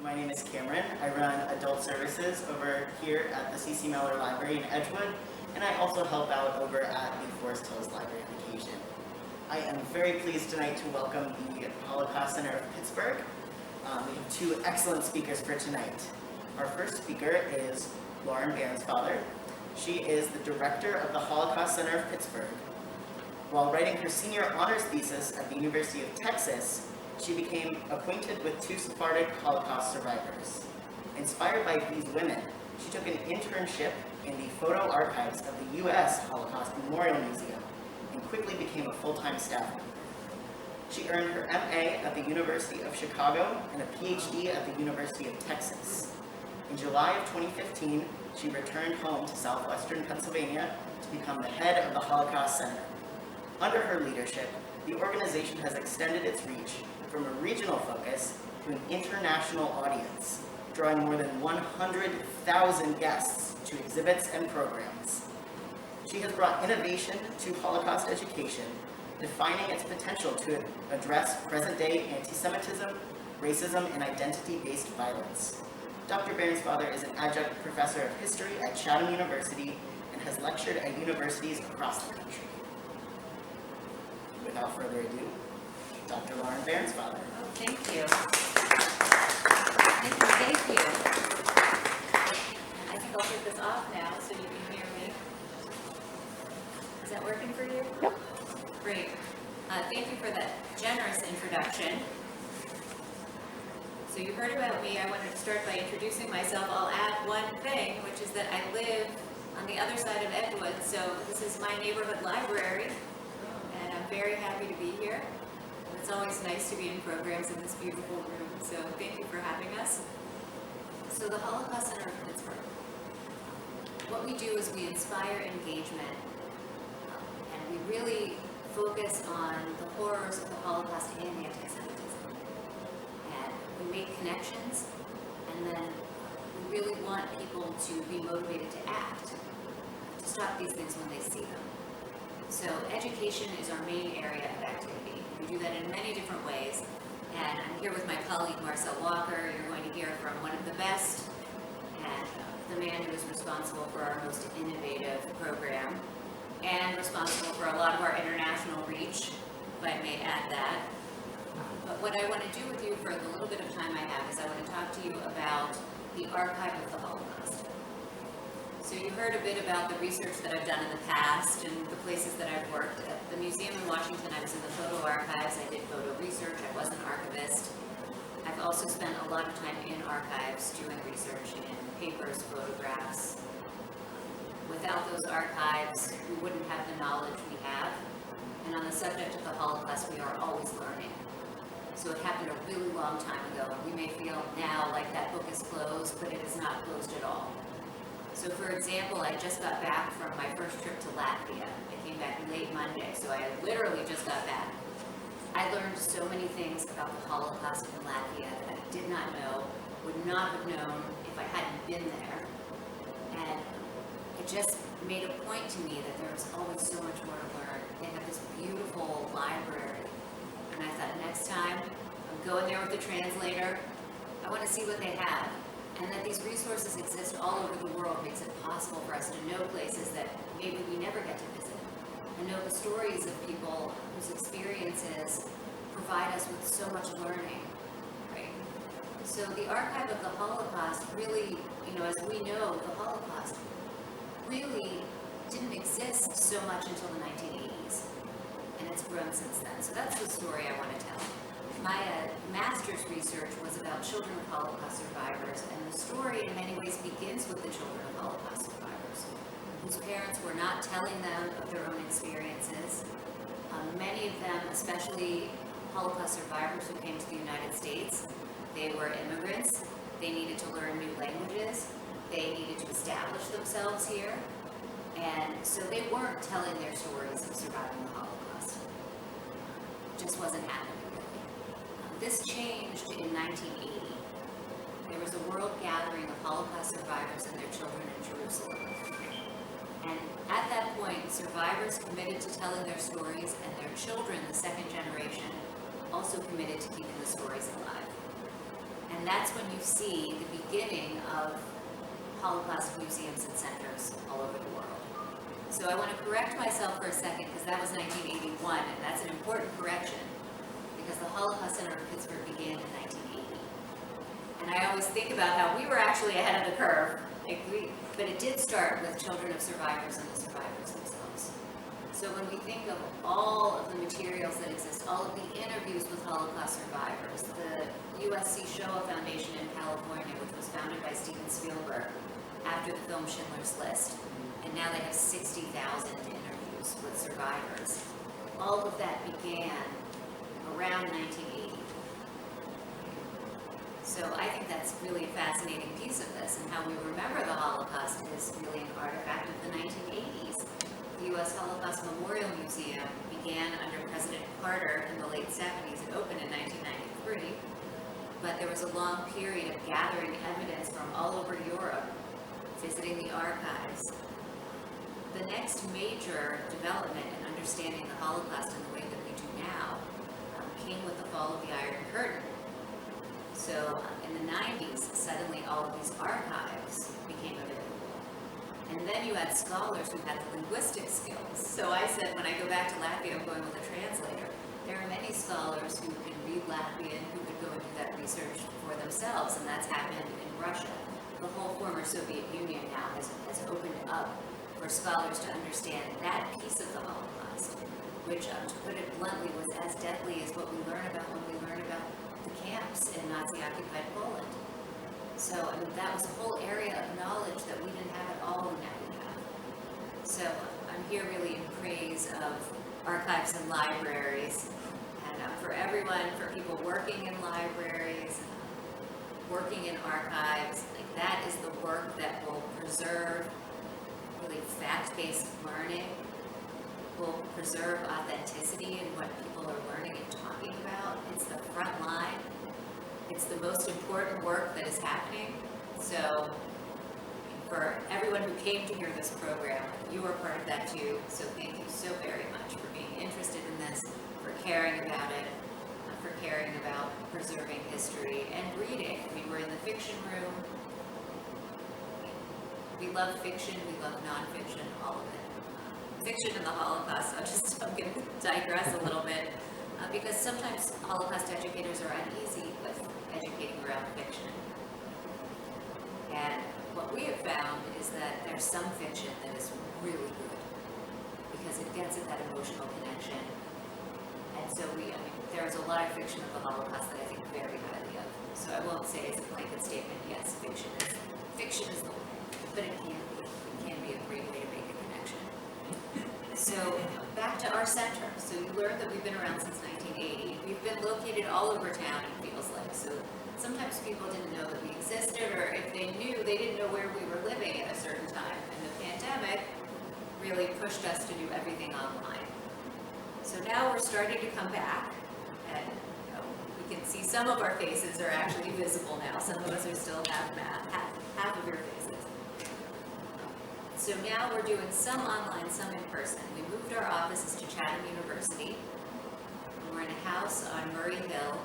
My name is Cameron. I run adult services over here at the CC Mellor Library in Edgewood, and I also help out over at the Forest Hills Library on occasion. I am very pleased tonight to welcome the Holocaust Center of Pittsburgh. We have two excellent speakers for tonight. Our first speaker is Apter Bairnsfather. She is the director of the Holocaust Center of Pittsburgh. While writing her senior honors thesis at the University of Texas, she became acquainted with two Sephardic Holocaust survivors. Inspired by these women, she took an internship in the photo archives of the U.S. Holocaust Memorial Museum and quickly became a full-time staff member. She earned her MA at the University of Chicago and a PhD at the University of Texas. In July of 2015, she returned home to southwestern Pennsylvania to become the head of the Holocaust Center. Under her leadership, the organization has extended its reach from a regional focus to an international audience, drawing more than 100,000 guests to exhibits and programs. She has brought innovation to Holocaust education, defining its potential to address present-day antisemitism, racism, and identity-based violence. Dr. Bairnsfather is an adjunct professor of history at Chatham University and has lectured at universities across the country. Without further ado, Dr. Apter Bairnsfather. Oh, thank you. Thank you. I think I'll take this off now so you can hear me. Is that working for you? Yep. Great. Thank you for that generous introduction. So you heard about me. I wanted to start by introducing myself. I'll add one thing, which is that I live on the other side of Edgewood, so this is my neighborhood library, and I'm very happy to be here. It's always nice to be in programs in this beautiful room, so thank you for having us. So the Holocaust Center of Pittsburgh. What we do is we inspire engagement, and we really focus on the horrors of the Holocaust and anti-Semitism. And we make connections, and then we really want people to be motivated to act, to stop these things when they see them. So education is our main area of activity. We do that in many different ways, and I'm here with my colleague Marcel Walker. You're going to hear from one of the best, and the man who is responsible for our most innovative program, and responsible for a lot of our international reach, if I may add that. But what I want to do with you for the little bit of time I have is I want to talk to you about the archive of the Holocaust. So you heard a bit about the research that I've done in the past and the places that I've worked. At the museum in Washington, I was in the photo archives. I did photo research. I was an archivist. I've also spent a lot of time in archives doing research in papers, photographs. Without those archives, we wouldn't have the knowledge we have. And on the subject of the Holocaust, we are always learning. So it happened a really long time ago, and we may feel now like that book is closed, but it is not closed at all. So for example, I just got back from my first trip to Latvia. I came back late Monday, so I literally just got back. I learned so many things about the Holocaust in Latvia that I did not know, would not have known if I hadn't been there. And it just made a point to me that there was always so much more to learn. They have this beautiful library. And I thought, next time, I'm going there with the translator. I want to see what they have. And that these resources exist all over the world makes it possible for us to know places that maybe we never get to visit. And know the stories of people whose experiences provide us with so much learning, right? So the archive of the Holocaust really, as we know, the Holocaust really didn't exist so much until the 1980s. And it's grown since then. So that's the story I want to tell. My master's research was about children of Holocaust survivors, and the story in many ways begins with the children of Holocaust survivors, whose parents were not telling them of their own experiences. Many of them, especially Holocaust survivors who came to the United States, they were immigrants. They needed to learn new languages. They needed to establish themselves here. And so they weren't telling their stories of surviving the Holocaust. It just wasn't happening. This changed in 1980. There was a world gathering of Holocaust survivors and their children in Jerusalem. And at that point, survivors committed to telling their stories, and their children, the second generation, also committed to keeping the stories alive. And that's when you see the beginning of Holocaust museums and centers all over the world. So I want to correct myself for a second, because that was 1981, and that's an important correction, because the Holocaust Center of Pittsburgh began in 1980. And I always think about how we were actually ahead of the curve, but it did start with children of survivors and the survivors themselves. So when we think of all of the materials that exist, all of the interviews with Holocaust survivors, the USC Shoah Foundation in California, which was founded by Steven Spielberg after the film Schindler's List, and now they have 60,000 interviews with survivors. All of that began around 1980. So I think that's really a fascinating piece of this, and how we remember the Holocaust is really an artifact of the 1980s. The U.S. Holocaust Memorial Museum began under President Carter in the late 70s. It opened in 1993, but there was a long period of gathering evidence from all over Europe, visiting the archives. The next major development in understanding the Holocaust in the way that we do now came with the fall of the Iron Curtain. So in the 90s, suddenly all of these archives became available. And then you had scholars who had the linguistic skills. So I said, when I go back to Latvia, I'm going with a translator. There are many scholars who can read Latvian, who could go and do that research for themselves, and that's happened in Russia. The whole former Soviet Union now has opened up for scholars to understand that piece of the Holocaust, which, to put it bluntly, was as deadly as what we learn about when we learn about the camps in Nazi-occupied Poland. So, I mean, that was a whole area of knowledge that we didn't have at all, and now we have. So, I'm here really in praise of archives and libraries, and for everyone, for people working in libraries, working in archives, like that is the work that will preserve really fact-based learning, will preserve authenticity in what people are learning and talking about. It's the front line. It's the most important work that is happening. So for everyone who came to hear this program, you are part of that too. So thank you so very much for being interested in this, for caring about it, for caring about preserving history and reading. I mean, we're in the fiction room. We love fiction, we love nonfiction, all of it. Fiction and the Holocaust, I'm going to digress a little bit, because sometimes Holocaust educators are uneasy with educating around fiction. And what we have found is that there's some fiction that is really good, because it gets at that emotional connection. And so there's a lot of fiction of the Holocaust that I think very highly of. So I won't say as a blanket statement, yes, fiction is the way, but it can be a great way to make a connection. So back to our center. So you learned that we've been around since 1980. We've been located all over town, it feels like. So sometimes people didn't know that we existed, or if they knew, they didn't know where we were living at a certain time. And the pandemic really pushed us to do everything online. So now we're starting to come back, and we can see some of our faces are actually visible now. Some of us are still half of your faces. So now we're doing some online, some in person. We moved our offices to Chatham University. We're in a house on Murray Hill,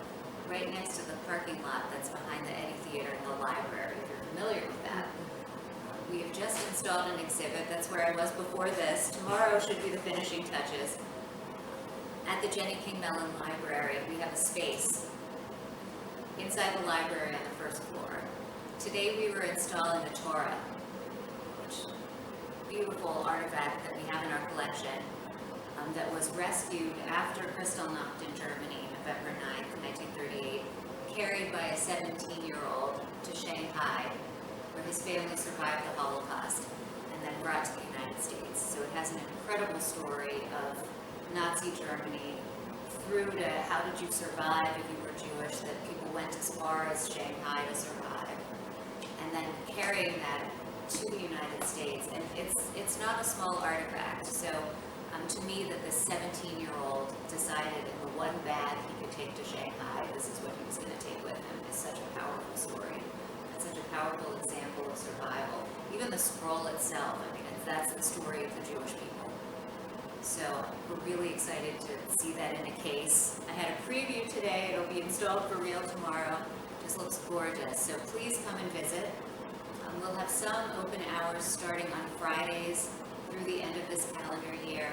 right next to the parking lot that's behind the Eddy Theater and the library, if you're familiar with that. We have just installed an exhibit. That's where I was before this. Tomorrow should be the finishing touches. At the Jenny King Mellon Library, we have a space inside the library on the first floor. Today we were installing the Torah, which is a beautiful artifact that we have in our collection that was rescued after Kristallnacht in Germany, November 9th, 1938, carried by a 17-year-old to Shanghai, where his family survived the Holocaust, and then brought to the United States. So it has an incredible story of Nazi Germany through to how did you survive if you were Jewish, that people went as far as Shanghai to survive, and then carrying that to the United States. And it's not a small artifact. So to me, that this 17-year-old decided in the one bag he could take to Shanghai, this is what he was going to take with him, is such a powerful story. It's such a powerful example of survival. Even the scroll itself, that's the story of the Jewish people. So we're really excited to see that in a case. I had a preview today. It'll be installed for real tomorrow. Just looks gorgeous, so please come and visit. We'll have some open hours starting on Fridays through the end of this calendar year,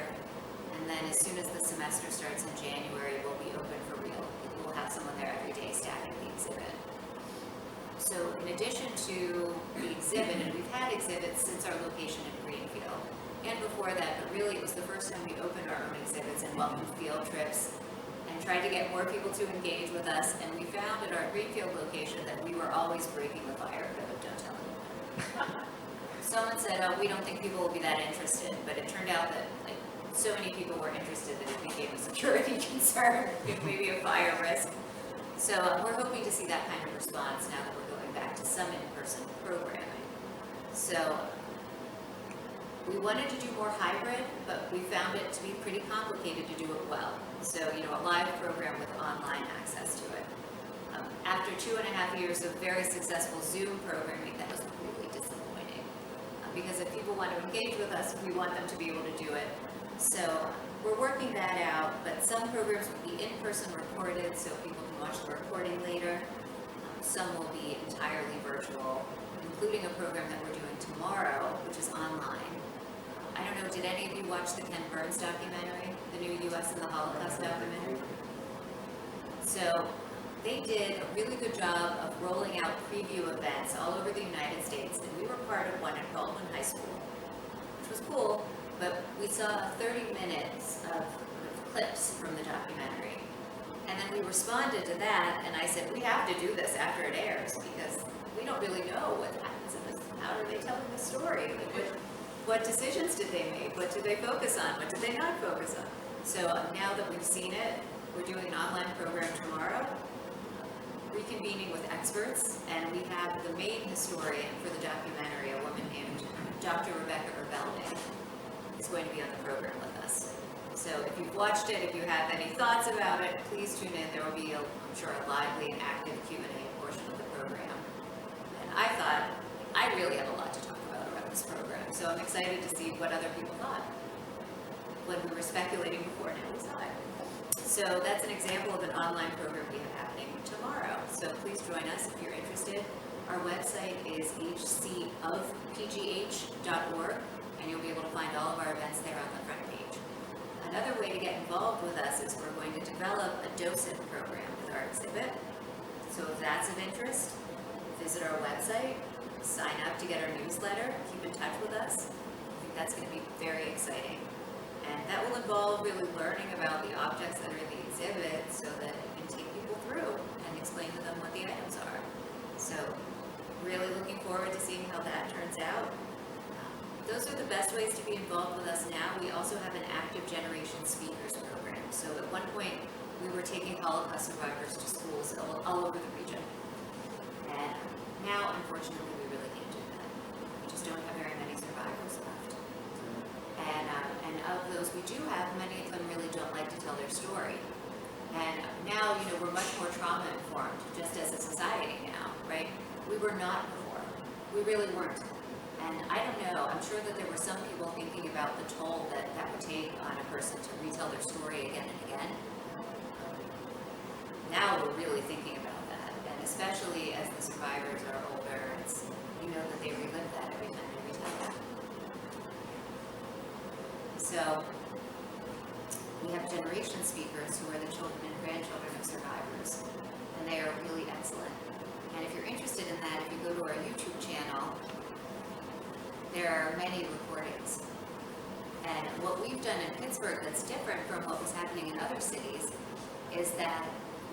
and then as soon as the semester starts in January, we'll be open for real. We'll have someone there every day staffing the exhibit. So in addition to the exhibit, and we've had exhibits since our location in Greenfield, and before that, but really it was the first time we opened our own exhibits and welcomed field trips and tried to get more people to engage with us, and we found at our Greenfield location that we were always breaking the fire code. Don't tell anyone. Someone said, oh, we don't think people will be that interested, but it turned out that so many people were interested that it became a security concern, maybe a fire risk. So we're hoping to see that kind of response now that we're going back to some in-person programming. So we wanted to do more hybrid, but we found it to be pretty complicated to do it well. So, a live program with online access to it. After 2.5 years of very successful Zoom programming, that was really disappointing. Because if people want to engage with us, we want them to be able to do it. So we're working that out, but some programs will be in-person recorded so people can watch the recording later. Some will be entirely virtual, including a program that we're doing tomorrow, which is online. I don't know, did any of you watch the Ken Burns documentary, the new U.S. and the Holocaust documentary? So they did a really good job of rolling out preview events all over the United States, and we were part of one at Baldwin High School, which was cool, but we saw 30 minutes of clips from the documentary. And then we responded to that, and I said, we have to do this after it airs, because we don't really know what happens in this. How are they telling the story? What decisions did they make? What did they focus on? What did they not focus on? So now that we've seen it, we're doing an online program tomorrow, reconvening with experts, and we have the main historian for the documentary, a woman named Dr. Rebecca Erbelding, is going to be on the program with us. So if you've watched it, if you have any thoughts about it, please tune in. There will be, I'm sure, a lively and active Q&A portion of the program. And I thought, I really have a lot to talk about this program, so I'm excited to see what other people thought when we were speculating before now we saw it. So that's an example of an online program we have happening tomorrow. So please join us if you're interested. Our website is hcofpgh.org, and you'll be able to find all of our events there on the front page. Another way to get involved with us is we're going to develop a docent program with our exhibit. So if that's of interest, visit our website, sign up to get our newsletter, keep in touch with us. I think that's going to be very exciting. And that will involve really learning about the objects that are in the exhibit so that you can take people through and explain to them what the items are. So really looking forward to seeing how that turns out. Those are the best ways to be involved with us now. We also have an active generation speakers program. So at one point, we were taking Holocaust survivors to schools all over the region. And now, unfortunately, we really can't do that. We just don't have very many survivors left. And of those we do have, many of them really don't like to tell their story. And now, we're much more trauma-informed, just as a society now, right? We were not before. We really weren't. And I don't know, I'm sure that there were some people thinking about the toll that would take on a person to retell their story again and again. Now we're really thinking about that, and especially as the survivors are older, that they relive that every time they retell that. So we have generation speakers who are the children and grandchildren of survivors, and they are really excellent. And if you're interested in that, if you go to our YouTube channel, there are many recordings. And what we've done in Pittsburgh that's different from what was happening in other cities is that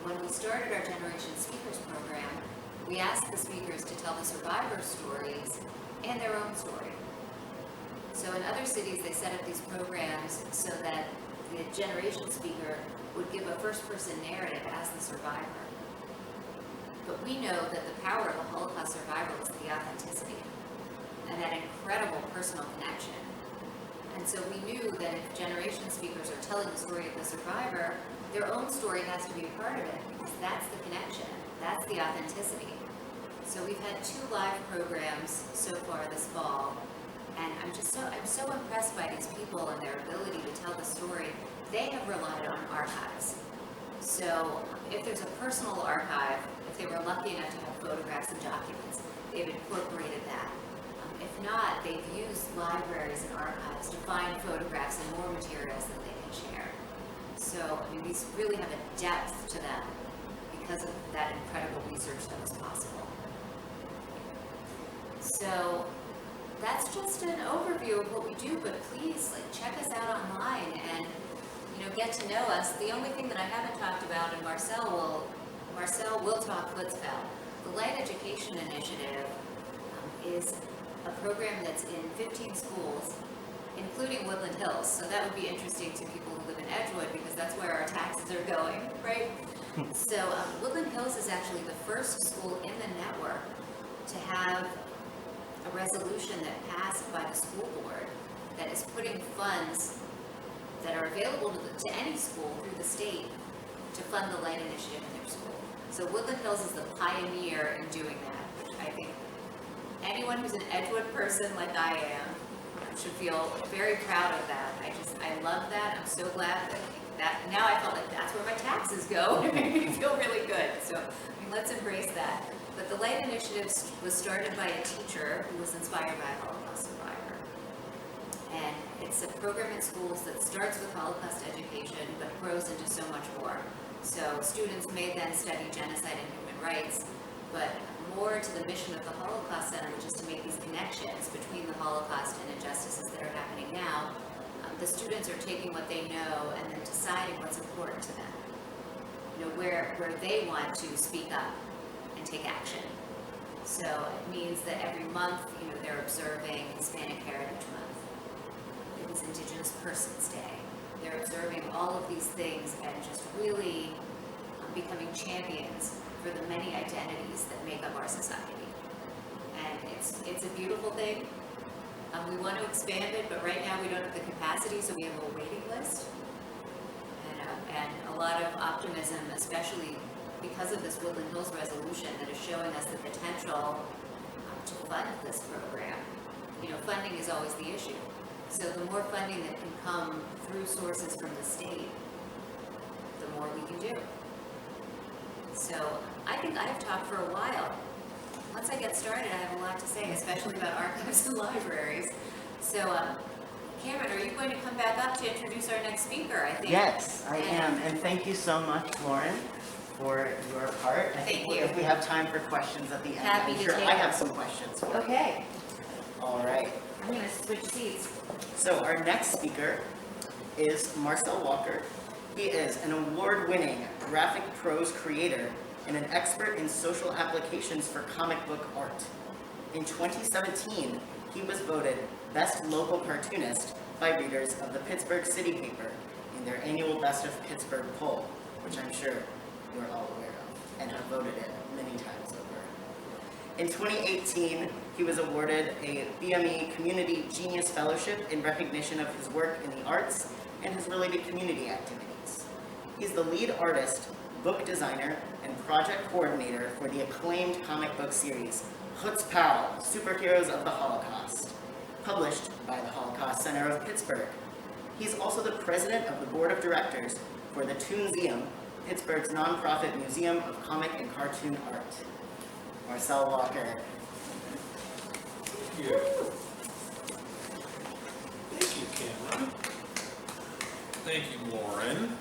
when we started our Generation Speakers program, we asked the speakers to tell the survivor stories and their own story. So in other cities, they set up these programs so that the generation speaker would give a first-person narrative as the survivor. But we know that the power of a Holocaust survivor is the authenticity and that incredible personal connection. And so we knew that if generation speakers are telling the story of the survivor, their own story has to be a part of it, because that's the connection, that's the authenticity. So we've had 2 live programs so far this fall, and I'm so impressed by these people and their ability to tell the story. They have relied on archives. So if there's a personal archive, if they were lucky enough to have photographs and documents, they've incorporated that. If not, they've used libraries and archives to find photographs and more materials that they can share. So, I mean, these really have a depth to them because of that incredible research that was possible. So, that's just an overview of what we do, but please, check us out online and, get to know us. The only thing that I haven't talked about, and Marcel will talk CHUTZ-POW. The Light Education Initiative is a program that's in 15 schools, including Woodland Hills. So that would be interesting to people who live in Edgewood because that's where our taxes are going, right? So Woodland Hills is actually the first school in the network to have a resolution that passed by the school board that is putting funds that are available to any school through the state to fund the Light Initiative in their school. So Woodland Hills is the pioneer in doing that, which I think anyone who's an Edgewood person like I am should feel very proud of that. I love that. I'm so glad that now I felt like that's where my taxes go. It made me feel really good. So let's embrace that. But the Light Initiative was started by a teacher who was inspired by a Holocaust survivor. And it's a program in schools that starts with Holocaust education but grows into so much more. So students may then study genocide and human rights, but more to the mission of the Holocaust Center, which is to make these connections between the Holocaust and injustices that are happening now. The students are taking what they know and then deciding what's important to them. Where they want to speak up and take action. So it means that every month, they're observing Hispanic Heritage Month. It was Indigenous Persons Day. They're observing all of these things and just really becoming champions for the many identities that make up our society. And it's a beautiful thing. We want to expand it, but right now we don't have the capacity, so we have a waiting list. And a lot of optimism, especially because of this Woodland Hills resolution that is showing us the potential to fund this program. Funding is always the issue. So the more funding that can come through sources from the state, the more we can do. So I think I've talked for a while. Once I get started, I have a lot to say, especially about archives and libraries. So Cameron, are you going to come back up to introduce our next speaker, I think? Yes, I am. And thank you so much, Lauren, for your part. Thank you. If we have time for questions at the end, Happy I'm to sure take I them. have some questions for you. Okay. All right. I'm going to switch seats. So our next speaker is Marcel Walker. He is an award-winning graphic prose creator and an expert in social applications for comic book art. In 2017, he was voted Best Local Cartoonist by readers of the Pittsburgh City Paper in their annual Best of Pittsburgh poll, which I'm sure you're all aware of and have voted it many times over. In 2018, he was awarded a BME Community Genius Fellowship in recognition of his work in the arts and his related community activities. He's the lead artist, book designer, and project coordinator for the acclaimed comic book series CHUTZ-POW, Superheroes of the Holocaust, published by the Holocaust Center of Pittsburgh. He's also the president of the board of directors for the Toonseum, Pittsburgh's nonprofit museum of comic and cartoon art. Marcel Walker. Thank you. Thank you, Cameron. Thank you, Lauren.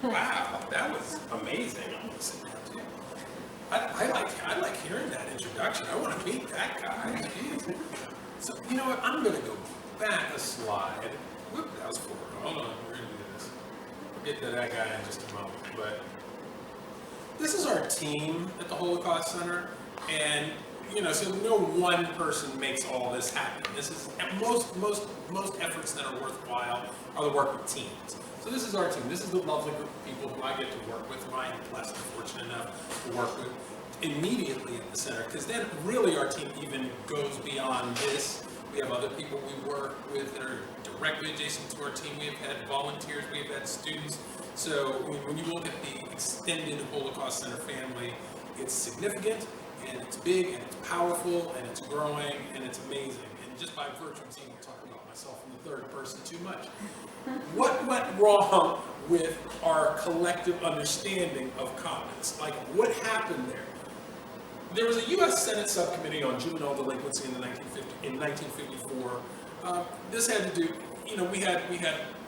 Wow, that was amazing. I'm gonna sit down too. I like hearing that introduction. I want to meet that guy. Jeez. So you know what? I'm gonna go back a slide. Whoop, that was forward. Hold on, we're gonna do this. We'll get to that guy in just a moment. But this is our team at the Holocaust Center, and so no one person makes all this happen. This is most efforts that are worthwhile are the work of teams. So this is our team. This is the lovely group of people who I get to work with, who I am blessed and fortunate enough to work with immediately at the center. Because then really our team even goes beyond this. We have other people we work with that are directly adjacent to our team. We have had volunteers, we have had students. So when you look at the extended Holocaust Center family, it's significant, and it's big, and it's powerful, and it's growing, and it's amazing. And just by virtue of seeing, we'll talk about my myself in the third person too much. What went wrong with our collective understanding of comics? Like, what happened there? There was a U.S. Senate subcommittee on juvenile delinquency in 1954. This had to do, we had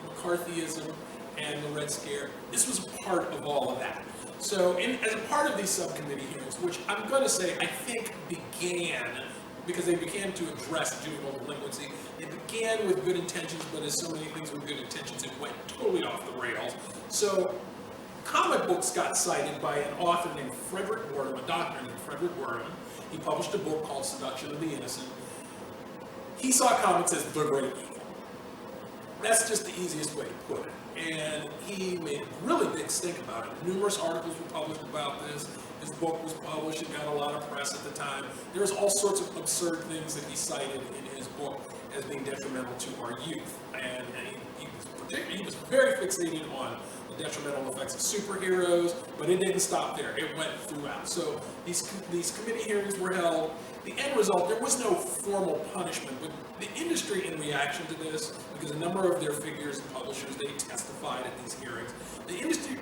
McCarthyism and the Red Scare. This was a part of all of that. So, as a part of these subcommittee hearings, which I'm going to say I think began, because they began to address juvenile delinquency, they began with good intentions, but as so many things with good intentions, it went totally off the rails. So, comic books got cited by an author named Frederick Wordham, a doctor named Frederick Wordham. He published a book called Seduction of the Innocent. He saw comics as the great evil. That's just the easiest way to put it. And he made a really big stink about it. Numerous articles were published about this. His book was published. It got a lot of press at the time. There was all sorts of absurd things that he cited in his book as being detrimental to our youth. And he was very fixated on the detrimental effects of superheroes, but it didn't stop there. It went throughout. So these committee hearings were held. The end result, there was no formal punishment, but the industry, in reaction to this, because a number of their figures and publishers, they testified at these hearings, the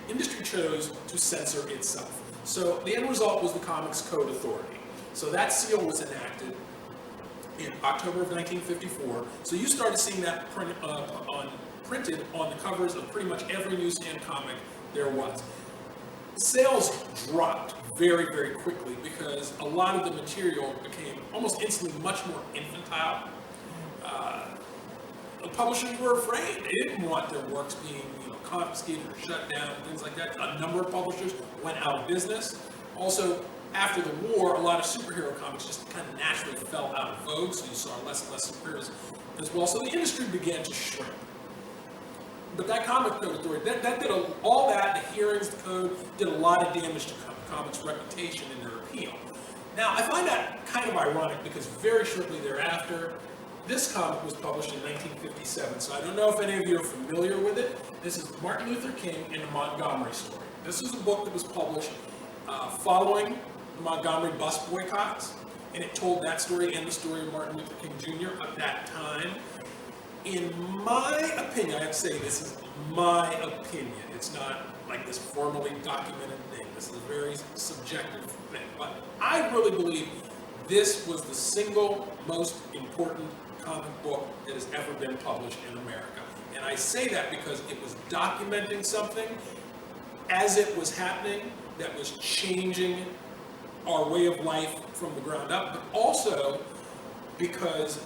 industry chose to censor itself. So the end result was the Comics Code Authority. So that seal was enacted in October of 1954. So you started seeing that printed on the covers of pretty much every newsstand comic there was. Sales dropped very, very quickly because a lot of the material became almost instantly much more infantile. The publishers were afraid. They didn't want their works being, confiscated or shut down, things like that. A number of publishers went out of business. Also, after the war, a lot of superhero comics just kind of naturally fell out of vogue, so you saw less and less superheroes as well. So the industry began to shrink. But that Comic Code Authority, that did all that, the hearings, the code, did a lot of damage to comics' reputation and their appeal. Now, I find that kind of ironic because very shortly thereafter, this comic was published in 1957, so I don't know if any of you are familiar with it. This is Martin Luther King and the Montgomery Story. This is a book that was published following the Montgomery bus boycotts, and it told that story and the story of Martin Luther King Jr. at that time. In my opinion, I have to say this is my opinion. It's not like this formally documented thing. This is a very subjective thing. But I really believe this was the single most important comic book that has ever been published in America. And I say that because it was documenting something as it was happening that was changing our way of life from the ground up, but also because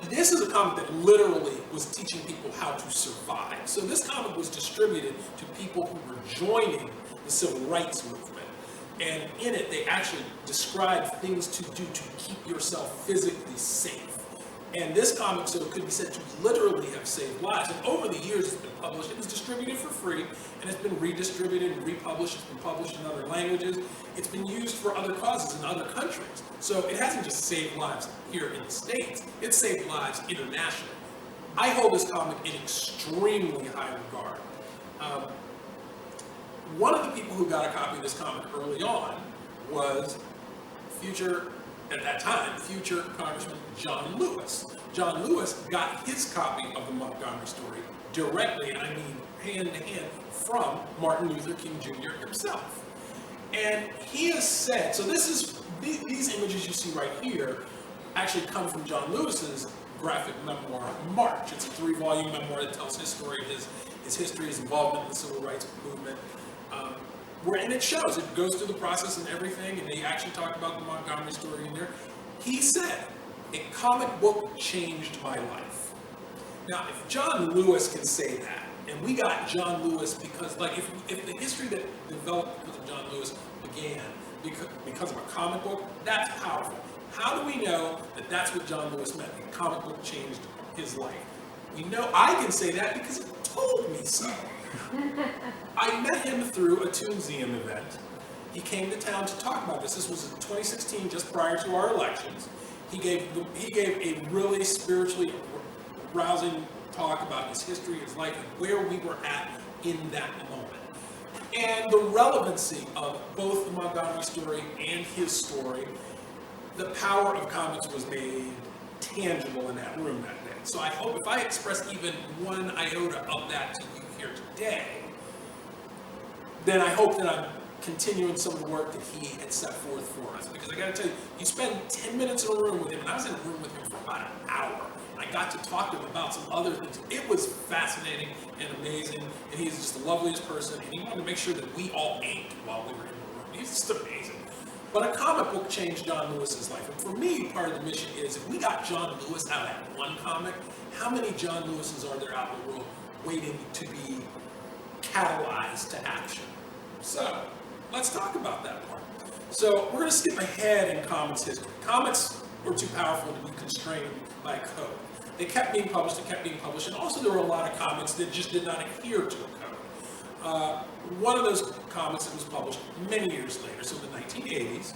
this is a comic that literally was teaching people how to survive. So this comic was distributed to people who were joining the civil rights movement. And in it, they actually described things to do to keep yourself physically safe. And this comic, so it could be said to literally have saved lives. And over the years, it's been published. It was distributed for free, and it's been redistributed and republished. It's been published in other languages. It's been used for other causes in other countries. So it hasn't just saved lives here in the States. It's saved lives internationally. I hold this comic in extremely high regard. One of the people who got a copy of this comic early on was at that time, future Congressman John Lewis. John Lewis got his copy of the Montgomery Story directly, and I mean hand to hand, from Martin Luther King Jr. himself. And he has said, so these images you see right here actually come from John Lewis's graphic memoir, March. It's a 3-volume memoir that tells his story, his history, his involvement in the civil rights movement. And it shows, it goes through the process and everything, and they actually talk about the Montgomery Story in there. He said, a comic book changed my life. Now, if John Lewis can say that, and we got John Lewis because, if the history that developed because of John Lewis began because of a comic book, that's powerful. How do we know that that's what John Lewis meant? A comic book changed his life. We know I can say that because he told me so. I met him through a Toonseum event. He came to town to talk about this. This was in 2016, just prior to our elections. He gave a really spiritually rousing talk about his history, his life, and where we were at in that moment. And the relevancy of both the Montgomery Story and his story, the power of comics was made tangible in that room that day. So I hope if I express even one iota of that to you here today, then I hope that I'm continuing some of the work that he had set forth for us. Because I gotta tell you, you spend 10 minutes in a room with him, and I was in a room with him for about an hour. I got to talk to him about some other things. It was fascinating and amazing, and he's just the loveliest person, and he wanted to make sure that we all ate while we were in the room. He's just amazing. But a comic book changed John Lewis's life, and for me, part of the mission is, if we got John Lewis out at one comic, how many John Lewises are there out in the world waiting to be catalyzed to action? So, let's talk about that part. So, we're going to skip ahead in comics history. Comics were too powerful to be constrained by code. They kept being published, and also there were a lot of comics that just did not adhere to a code. One of those comics that was published many years later, so in the 1980s,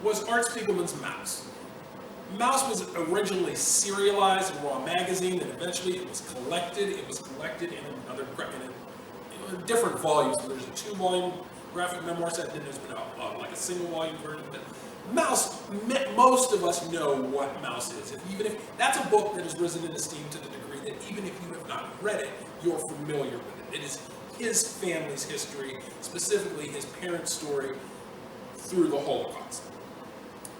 was Art Spiegelman's Mouse. Mouse was originally serialized in Raw Magazine, and eventually it was collected. It was collected in different volumes. So there's a 2-volume graphic memoir set, then there's been like a single volume version. But Mouse, most of us know what Mouse is. Even if that's a book that has risen in esteem to the degree that even if you have not read it, you're familiar with it. It is his family's history, specifically his parents' story through the Holocaust.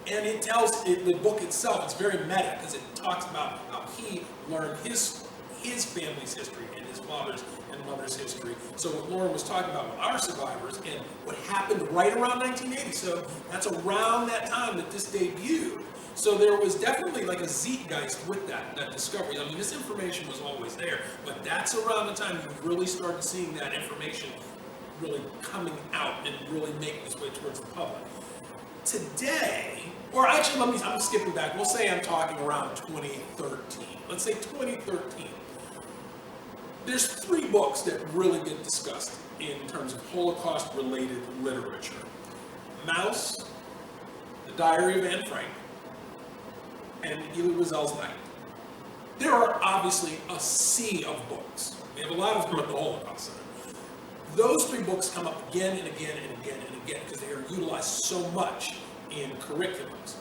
And it tells, the book itself, it's very meta, because it talks about how he learned his family's history and his father's and mother's history. So what Lauren was talking about with our survivors and what happened right around 1980, so that's around that time that this debuted. So there was definitely like a zeitgeist with that discovery. I mean, this information was always there, but that's around the time you really started seeing that information really coming out and really making its way towards the public. Today, or actually, I'm skipping back. We'll say I'm talking around 2013. Let's say 2013. There's 3 books that really get discussed in terms of Holocaust-related literature. Mouse, The Diary of Anne Frank, and Elie Wiesel's Night. There are obviously a sea of books. We have a lot of them at the Holocaust Center. Those 3 books come up again and again and again and again because they are utilized so much in curriculums,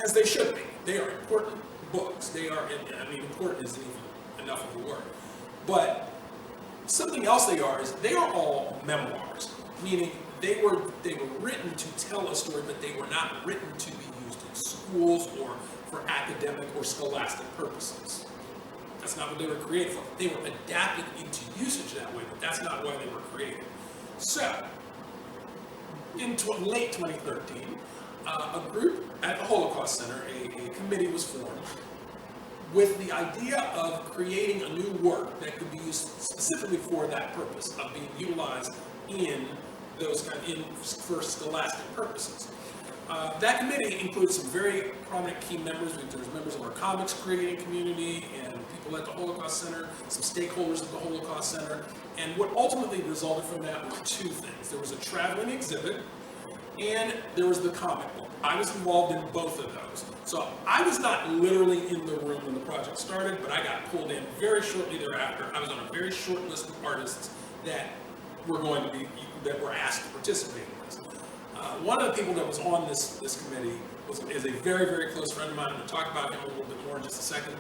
as they should be. They are important books. They are, important isn't even enough of a word. But something else they are is they are all memoirs, meaning they were written to tell a story, but they were not written to be used in schools or for academic or scholastic purposes. That's not what they were created for. They were adapted into usage that way, but that's not why they were created. So, in late 2013, a group at the Holocaust Center, a committee was formed with the idea of creating a new work that could be used specifically for that purpose of being utilized in those for scholastic purposes. That committee includes some very prominent key members. There's members of our comics creating community and people at the Holocaust Center, some stakeholders at the Holocaust Center, and what ultimately resulted from that were 2 things. There was a traveling exhibit, and there was the comic book. I was involved in both of those. So I was not literally in the room when the project started, but I got pulled in very shortly thereafter. I was on a very short list of artists that were asked to participate in this. One of the people that was on this committee is a very, very close friend of mine. I'm going to talk about him a little bit more in just a second.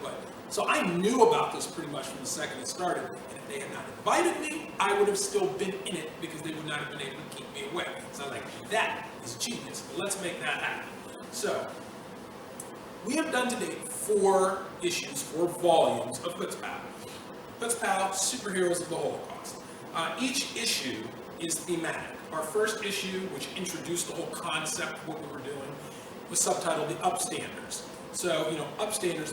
So I knew about this pretty much from the second it started. And if they had not invited me, I would have still been in it because they would not have been able to keep me away. So I was like, that is genius. Let's make that happen. So we have done to date 4 issues, 4 volumes of CHUTZ-POW. CHUTZ-POW, Superheroes of the Holocaust. Each issue is thematic. Our first issue, which introduced the whole concept of what we were doing, was subtitled The Upstanders. So, upstanders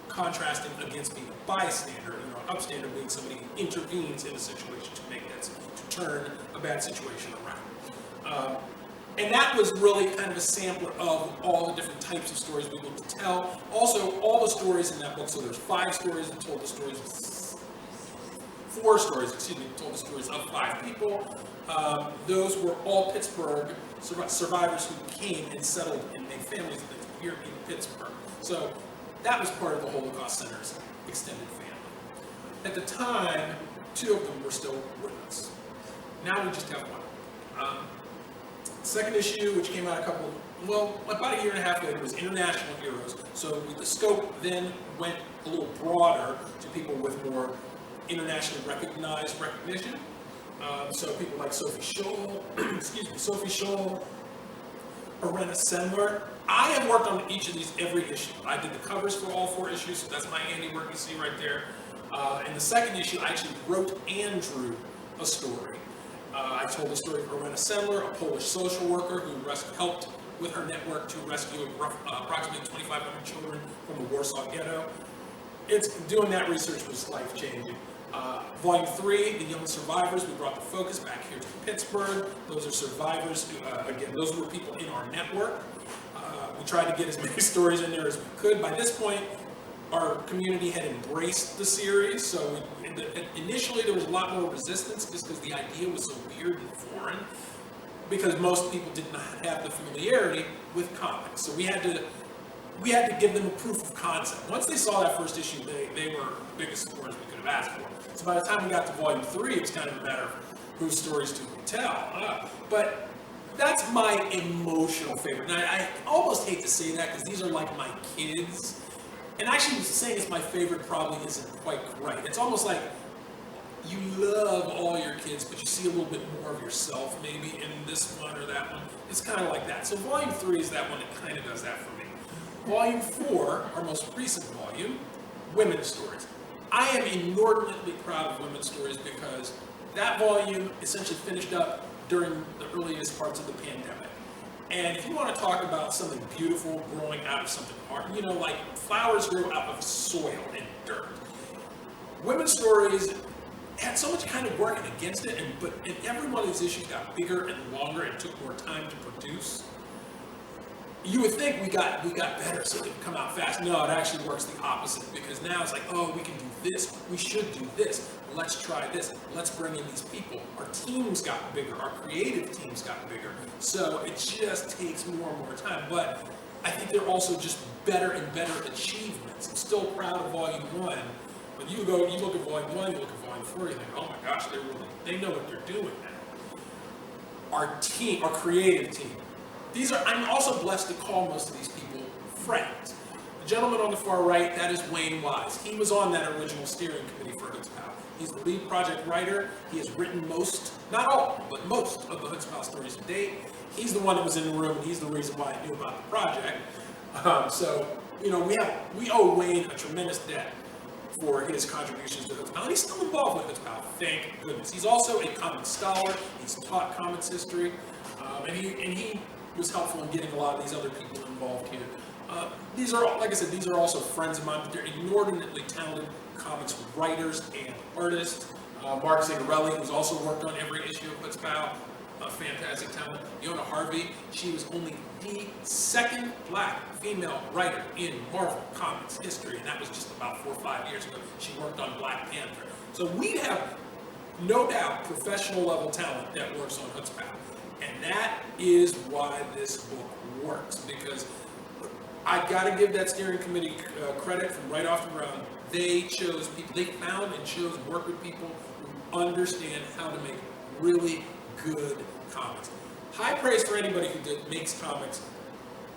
contrasting against being a bystander. An upstander being somebody who intervenes in a situation to turn a bad situation around. And that was really kind of a sampler of all the different types of stories we looked to tell. Also, all the stories in that book, so there's 5 stories that told the stories of 4 stories, that told the stories of 5 people. Those were all Pittsburgh survivors who came and settled and made families here in Pittsburgh. So that was part of the Holocaust Center's extended family. At the time, 2 of them were still with us. Now we just have 1. Second issue, which came out about a year and a half later, was International Heroes. So the scope then went a little broader to people with more internationally recognized recognition. So people like Sophie Scholl, Arena Sendler. I have worked on each of these every issue. I did the covers for all 4 issues, so that's my handiwork you see right there. In the second issue, I actually wrote and drew a story. I told the story of Arena Sendler, a Polish social worker who helped with her network to rescue approximately 2,500 children from the Warsaw Ghetto. Doing that research was life-changing. Volume 3, The Young Survivors, we brought the focus back here to Pittsburgh. Those are survivors, again, those were people in our network. We tried to get as many stories in there as we could. By this point, our community had embraced the series, so initially there was a lot more resistance just because the idea was so weird and foreign, because most people did not have the familiarity with comics. So we had to give them a proof of concept. Once they saw that first issue, they were the biggest supporters we could have asked for. So by the time we got to volume 3, it was kind of a matter of whose stories do we tell. But that's my emotional favorite. And I almost hate to say that because these are like my kids. And actually saying it's my favorite probably isn't quite right. It's almost like you love all your kids, but you see a little bit more of yourself maybe in this one or that one. It's kind of like that. So volume 3 is that one that kind of does that for me. Volume 4, our most recent volume, Women's Stories. I am inordinately proud of Women's Stories because that volume essentially finished up during the earliest parts of the pandemic. And if you want to talk about something beautiful growing out of something hard, like flowers grow out of soil and dirt. Women's Stories had so much kind of working against it, but every one of these issues got bigger and longer and took more time to produce. You would think we got better so they would come out fast. No, it actually works the opposite, because now it's like, oh, we can do this, we should do this, let's try this, let's bring in these people. Our teams got bigger, our creative teams got bigger, so it just takes more and more time. But I think they're also just better and better achievements. I'm still proud of Volume 1, but you look at Volume 1, you look at Volume 4, you think, oh my gosh, they know what they're doing now. Our team, our creative team. I'm also blessed to call most of these people friends. The gentleman on the far right, that is Wayne Wise. He was on that original steering committee for CHUTZ-POW. He's the lead project writer. He has written most, not all, but most of the CHUTZ-POW stories to date. He's the one that was in the room, and he's the reason why I knew about the project. We owe Wayne a tremendous debt for his contributions to CHUTZ-POW, and he's still involved with CHUTZ-POW, thank goodness. He's also a comics scholar. He's taught comics history, and he was helpful in getting a lot of these other people involved here. These are, like I said, these are also friends of mine, but they're inordinately talented comics writers and artists. Mark Zingarelli, who's also worked on every issue of CHUTZ-POW, a fantastic talent. Yona Harvey, she was only the second black female writer in Marvel Comics history, and that was just about 4 or 5 years ago. She worked on Black Panther. So we have, no doubt, professional level talent that works on CHUTZ-POW. And that is why this book works, because I got to give that steering committee credit from right off the ground. They chose people, they found and chose to work with people who understand how to make really good comics. High praise for anybody who makes comics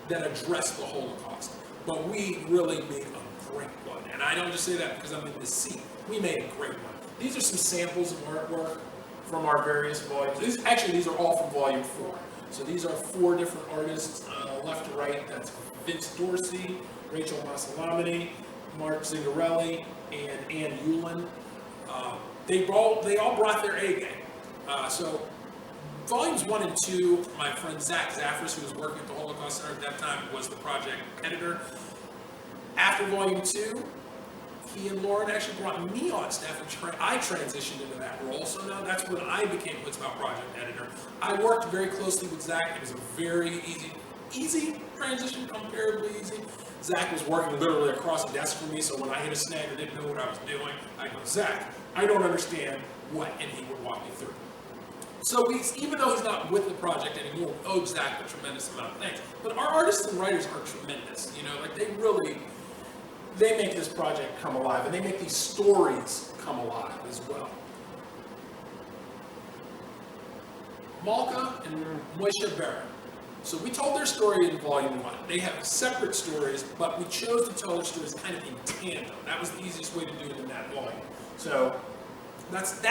that address the Holocaust, but we really made a great one. And I don't just say that because I'm in this seat. We made a great one. These are some samples of artwork from our various volumes. These are all from Volume 4. So these are 4 different artists, left to right. That's Vince Dorsey, Rachel Masalamini, Mark Zingarelli, and Ann Yulin. They all brought their A game. So Volumes 1 and 2, my friend Zach Zaffris, who was working at the Holocaust Center at that time, was the project editor. After Volume 2, he and Lauren actually brought me on staff, and I transitioned into that role. So now that's when I became CHUTZ-POW project editor. I worked very closely with Zach. It was a very easy transition, comparably easy. Zach was working literally across the desk from me, so when I hit a snag or didn't know what I was doing, I'd go, Zach, I don't understand what, and he would walk me through. So even though he's not with the project anymore, we owe Zach a tremendous amount of thanks. But our artists and writers are tremendous. They make this project come alive, and they make these stories come alive as well. Malka and Moishe Baron. So we told their story in volume 1. They have separate stories, but we chose to tell their stories kind of in tandem. That was the easiest way to do it in that volume. So that's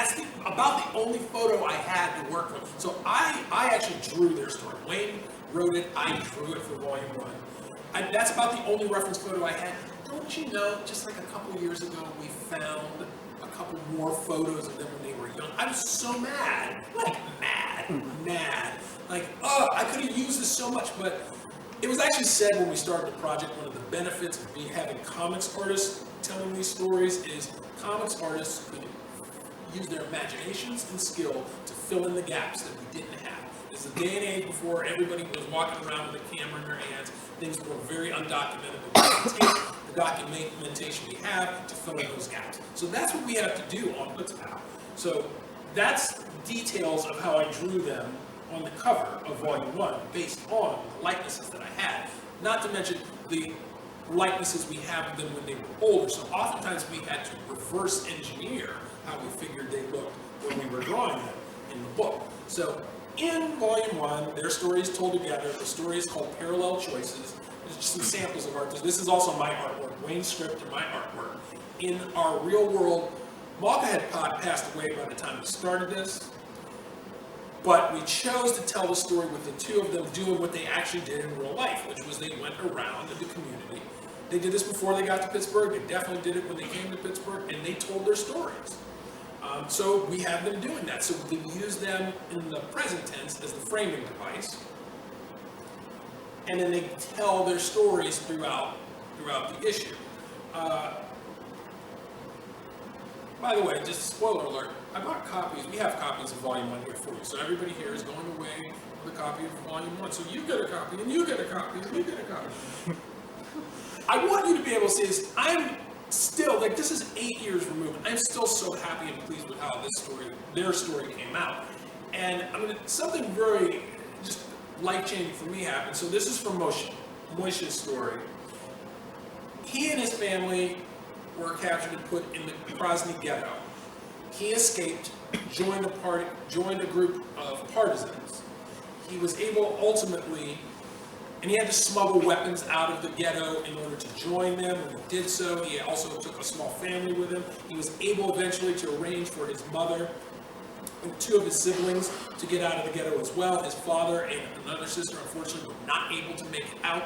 about the only photo I had to work with. So I actually drew their story. Wayne wrote it, I drew it for volume 1. That's about the only reference photo I had. Don't you know, just like a couple of years ago, we found a couple more photos of them when they were young. I was so mad, like mad. Like, oh, I could have used this so much, but it was actually said when we started the project, one of the benefits of having comics artists telling these stories is comics artists could use their imaginations and skill to fill in the gaps that we didn't have. It's a day and age before everybody was walking around with a camera in their hands. Things were very undocumented. We take the documentation we have to fill in those gaps. So that's what we have to do on CHUTZ-POW. So that's details of how I drew them on the cover of volume 1 based on the likenesses that I had. Not to mention the likenesses we have of them when they were older. So oftentimes we had to reverse engineer how we figured they looked when we were drawing them in the book. So in volume 1, their story is told together. The story is called Parallel Choices. There's just some samples of art. This is also my artwork, Wayne's script and my artwork. In our real world, Malka had passed away by the time we started this, but we chose to tell the story with the two of them doing what they actually did in real life, which was they went around in the community. They did this before they got to Pittsburgh. They definitely did it when they came to Pittsburgh, and they told their stories. So we have them doing that. So we can use them in the present tense as the framing device. And then they tell their stories throughout the issue. By the way, just spoiler alert, I bought copies. We have copies of volume 1 here for you. So everybody here is going away with a copy of volume 1. So you get a copy, and you get a copy, and you get a copy. I want you to be able to see this. I'm still, like, this is 8 years removed. I'm still so happy and pleased with how their story came out. And something very just life-changing for me happened. So this is from Moishe's story. He and his family were captured and put in the Krasny ghetto. He escaped, joined a group of partisans. He was able ultimately, and he had to smuggle weapons out of the ghetto in order to join them. When he did so, he also took a small family with him. He was able eventually to arrange for his mother and 2 of his siblings to get out of the ghetto as well. His father and another sister, unfortunately, were not able to make it out.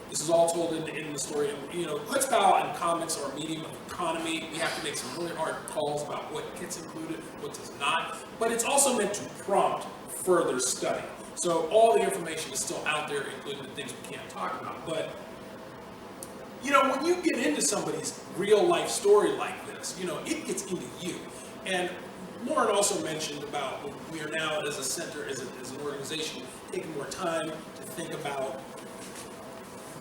This is all told in the story. You know, CHUTZ-POW and comics are a medium of economy. We have to make some really hard calls about what gets included, what does not. But it's also meant to prompt further study. So all the information is still out there, including the things we can't talk about. But, you know, when you get into somebody's real life story like this, you know, it gets into you. And Lauren also mentioned about we are now as a center, as an organization, taking more time to think about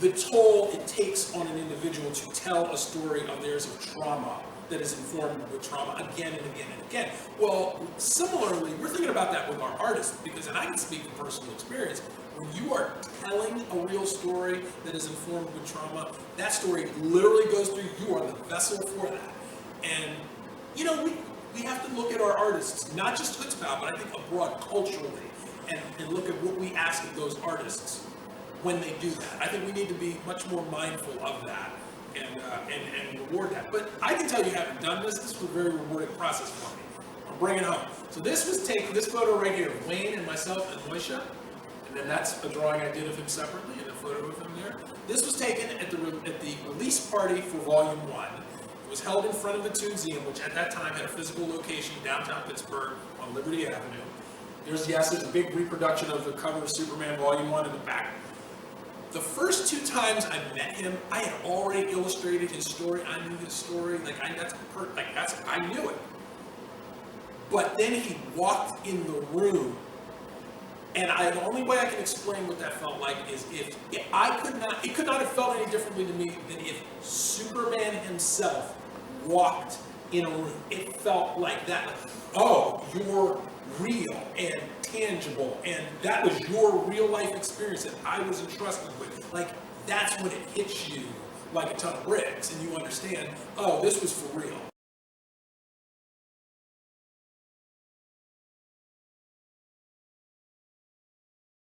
the toll it takes on an individual to tell a story of theirs of trauma that is informed with trauma again and again and again. Well, similarly, we're thinking about that with our artists, because, and I can speak from personal experience, when you are telling a real story that is informed with trauma, that story literally goes through, you are the vessel for that. And, you know, we have to look at our artists, not just CHUTZ-POW, but I think abroad culturally, and look at what we ask of those artists when they do that. I think we need to be much more mindful of that and reward that. But I can tell you, having done this was a very rewarding process for me. I'm bringing it home. So this photo right here of Wayne and myself and Moishe, and then that's a drawing I did of him separately and a photo of him there. This was taken at the release party for volume 1. It was held in front of the Museum, which at that time had a physical location downtown Pittsburgh on Liberty Avenue. There's a big reproduction of the cover of Superman volume 1 in the back. The first 2 times I met him, I had already illustrated his story. I knew his story. I knew it. But then he walked in the room, and the only way I can explain what that felt like is it could not have felt any differently to me than if Superman himself walked in a room. It felt like that. Like, oh, you're real and tangible, and that was your real life experience that I was entrusted with. Like, that's when it hits you like a ton of bricks, and you understand, oh, this was for real.